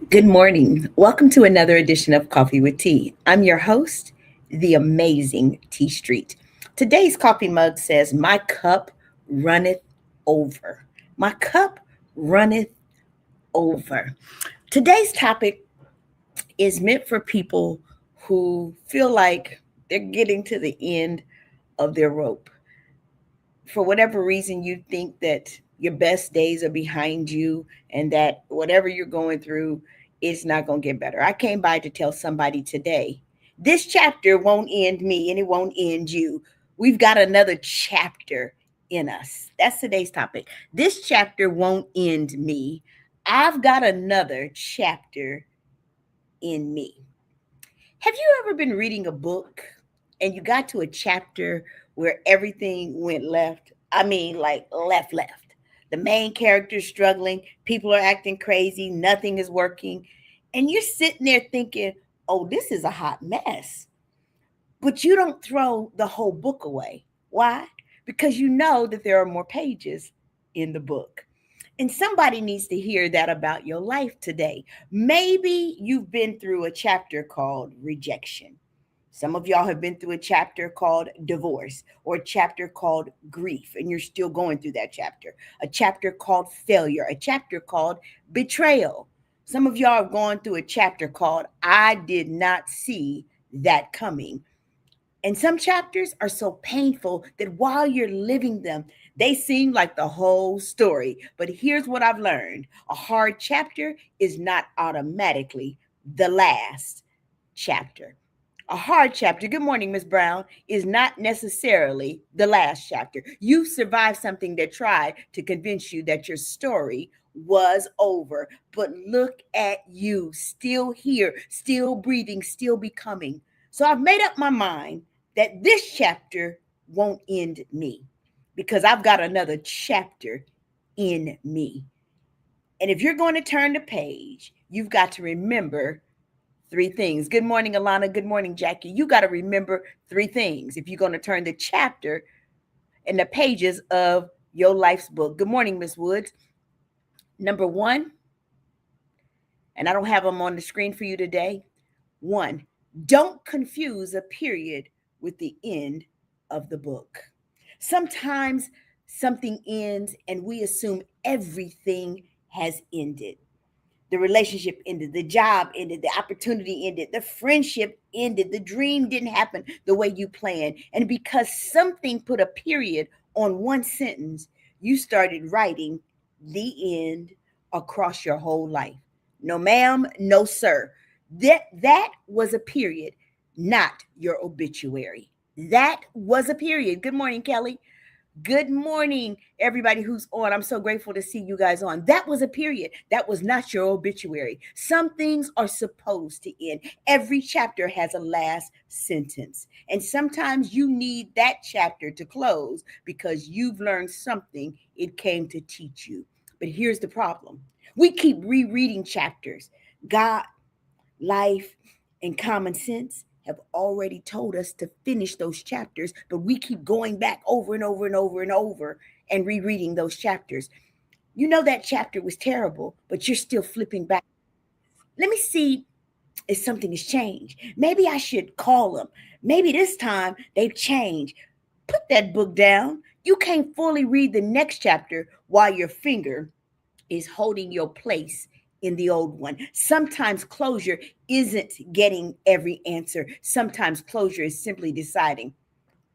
Good morning. Welcome to another edition of Coffee with Tea. I'm your host, the amazing Tea Street. Today's coffee mug says, "My cup runneth over." My cup runneth over. Today's topic is meant for people who feel like they're getting to the end of their rope. For whatever reason, you think that your best days are behind you and that whatever you're going through is not going to get better. I came by to tell somebody today this chapter won't end me and it won't end you. We've got another chapter in us. That's today's topic. This chapter won't end me. I've got another chapter in me. Have you ever been reading a book and you got to a chapter where everything went left? I mean, like left. The main character's struggling, people are acting crazy, nothing is working. And you're sitting there thinking, oh, this is a hot mess. But you don't throw the whole book away. Why? Because you know that there are more pages in the book. And somebody needs to hear that about your life today. Maybe you've been through a chapter called rejection. Some of y'all have been through a chapter called divorce or a chapter called grief, and you're still going through that chapter. A chapter called failure, a chapter called betrayal. Some of y'all have gone through a chapter called I did not see that coming. And some chapters are so painful that while you're living them, they seem like the whole story. But here's what I've learned: a hard chapter is not automatically the last chapter. A hard chapter, good morning, Miss Brown, is not necessarily the last chapter. You survived something that tried to convince you that your story was over. But look at you, still here, still breathing, still becoming. So I've made up my mind that this chapter won't end me because I've got another chapter in me. And if you're going to turn the page, you've got to remember three things. Good morning, Alana. Good morning, Jackie. You got to remember three things if you're going to turn the chapter and the pages of your life's book. Good morning, Miss Woods. Number one, and I don't have them on the screen for you today. One, don't confuse a period with the end of the book. Sometimes something ends and we assume everything has ended. The relationship ended, the job ended, the opportunity ended, the friendship ended, the dream didn't happen the way you planned. And because something put a period on one sentence, you started writing the end across your whole life. No, ma'am, no, sir. That was a period, not your obituary. That was a period. Good morning, Kelly. Good morning, everybody who's on. I'm so grateful to see you guys on. That was a period. That was not your obituary. Some things are supposed to end. Every chapter has a last sentence. And sometimes you need that chapter to close because you've learned something it came to teach you. But here's the problem: we keep rereading chapters. God, life, and common sense have already told us to finish those chapters, but we keep going back over and over and over and over and rereading those chapters. You know that chapter was terrible, but you're still flipping back. Let me see if something has changed. Maybe I should call them. Maybe this time they've changed. Put that book down. You can't fully read the next chapter while your finger is holding your place in the old one. Sometimes closure isn't getting every answer. Sometimes closure is simply deciding,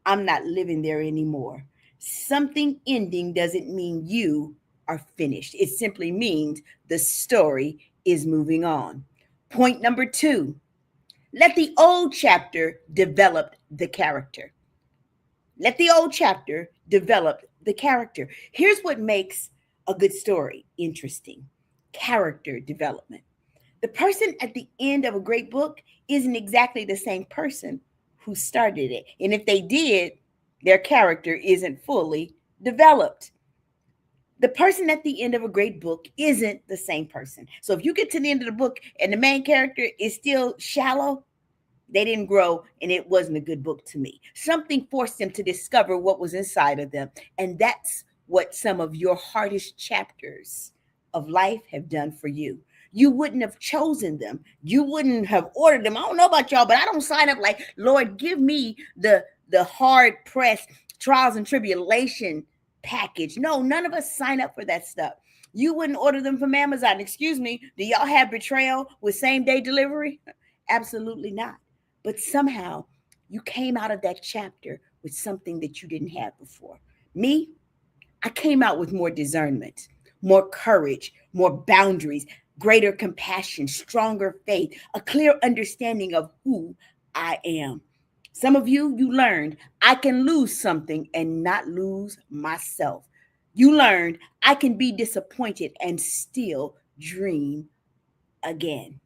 I'm not living there anymore. Something ending doesn't mean you are finished. It simply means the story is moving on. Point number two, let the old chapter develop the character. Let the old chapter develop the character. Here's what makes a good story interesting: character development. The person at the end of a great book isn't exactly the same person who started it. And if they did, their character isn't fully developed. The person at the end of a great book isn't the same person. So if you get to the end of the book and the main character is still shallow, they didn't grow and it wasn't a good book to me. Something forced them to discover what was inside of them. And that's what some of your hardest chapters of life have done for you. You wouldn't have chosen them. You wouldn't have ordered them. I don't know about y'all, but I don't sign up like, Lord, give me the hard pressed trials and tribulation package. No, none of us sign up for that stuff. You wouldn't order them from Amazon. Excuse me, do y'all have betrayal with same day delivery? Absolutely not. But somehow you came out of that chapter with something that you didn't have before. Me, I came out with more discernment, more courage, more boundaries, greater compassion, stronger faith, a clear understanding of who I am. Some of you, you learned I can lose something and not lose myself. You learned I can be disappointed and still dream again.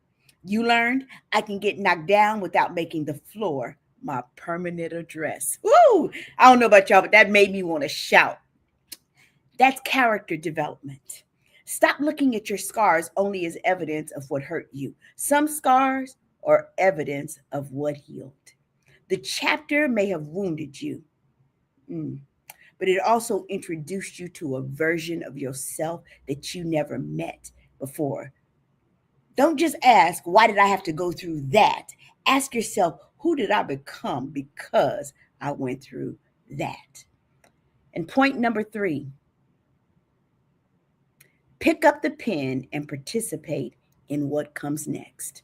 You learned I can get knocked down without making the floor my permanent address. Woo! I don't know about y'all, but that made me want to shout. That's character development. Stop looking at your scars only as evidence of what hurt you. Some scars are evidence of what healed. The chapter may have wounded you, but it also introduced you to a version of yourself that you never met before. Don't just ask, why did I have to go through that? Ask yourself, who did I become because I went through that? And point number 3, pick up the pen and participate in what comes next.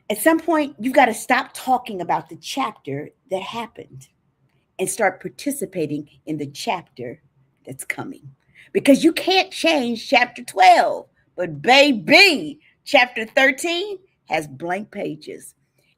At some point, you've got to stop talking about the chapter that happened and start participating in the chapter that's coming. Because you can't change chapter 12, but baby, chapter 13 has blank pages.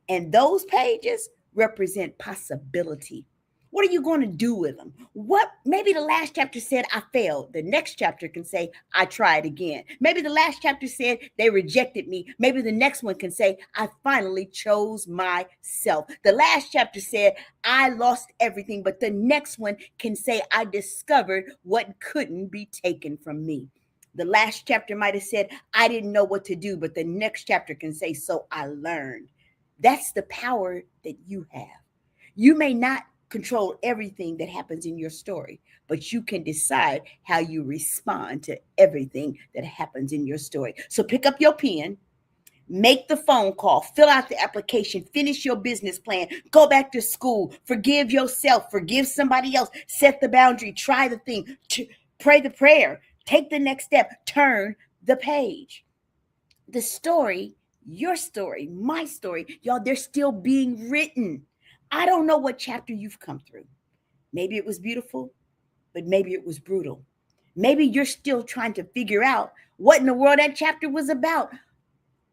And those pages represent possibility. What are you going to do with them? What maybe the last chapter said I failed. The next chapter can say I tried again. Maybe the last chapter said they rejected me. Maybe the next one can say I finally chose myself. The last chapter said I lost everything, but the next one can say I discovered what couldn't be taken from me. The last chapter might have said I didn't know what to do, but the next chapter can say so I learned. That's the power that you have. You may not control everything that happens in your story, but you can decide how you respond to everything that happens in your story. So pick up your pen, make the phone call, fill out the application, finish your business plan, go back to school, forgive yourself, forgive somebody else, set the boundary, try the thing, pray the prayer, take the next step, turn the page. The story, your story, my story, y'all, they're still being written. I don't know what chapter you've come through. Maybe it was beautiful, but maybe it was brutal. Maybe you're still trying to figure out what in the world that chapter was about.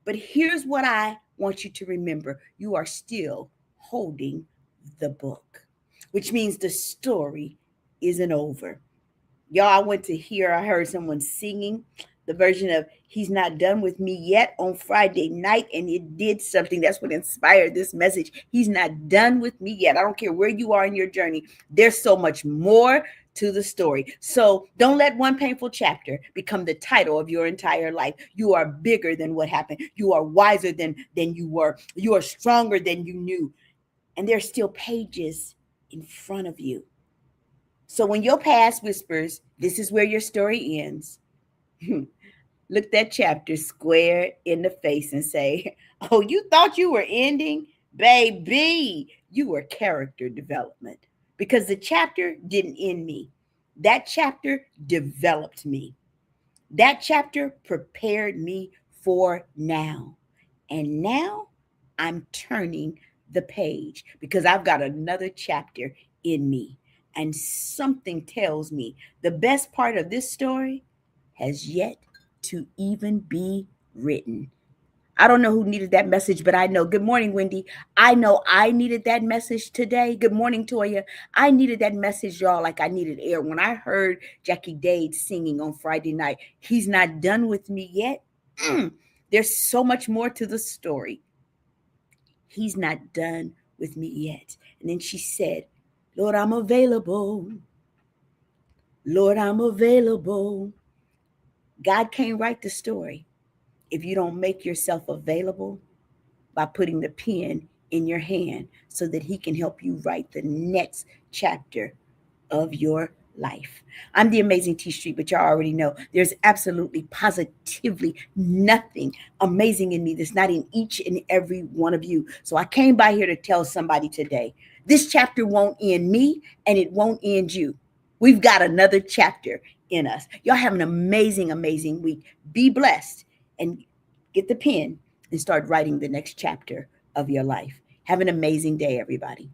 But here's what I want you to remember. You are still holding the book, which means the story isn't over. Y'all, I heard someone singing the version of He's Not Done With Me Yet on Friday night, and it did something. That's what inspired this message. He's not done with me yet. I don't care where you are in your journey. There's so much more to the story. So don't let one painful chapter become the title of your entire life. You are bigger than what happened. You are wiser than you were. You are stronger than you knew. And there's still pages in front of you. So when your past whispers, this is where your story ends, look that chapter square in the face and say, oh, you thought you were ending? Baby, you were character development. Because the chapter didn't end me. That chapter developed me. That chapter prepared me for now. And now I'm turning the page because I've got another chapter in me. And something tells me the best part of this story has yet to even be written. I don't know who needed that message, but I know. Good morning, Wendy. I know I needed that message today. Good morning, Toya. I needed that message, y'all, like I needed air. When I heard Jackie Dade singing on Friday night, He's Not Done With Me Yet. There's so much more to the story. He's not done with me yet. And then she said, Lord, I'm available. Lord, I'm available. God can't write the story if you don't make yourself available by putting the pen in your hand so that He can help you write the next chapter of your life. I'm the amazing T Street, but y'all already know there's absolutely positively nothing amazing in me that's not in each and every one of you. So I came by here to tell somebody today this chapter won't end me and it won't end you. We've got another chapter in us. Y'all have an amazing, amazing week. Be blessed and get the pen and start writing the next chapter of your life. Have an amazing day, everybody.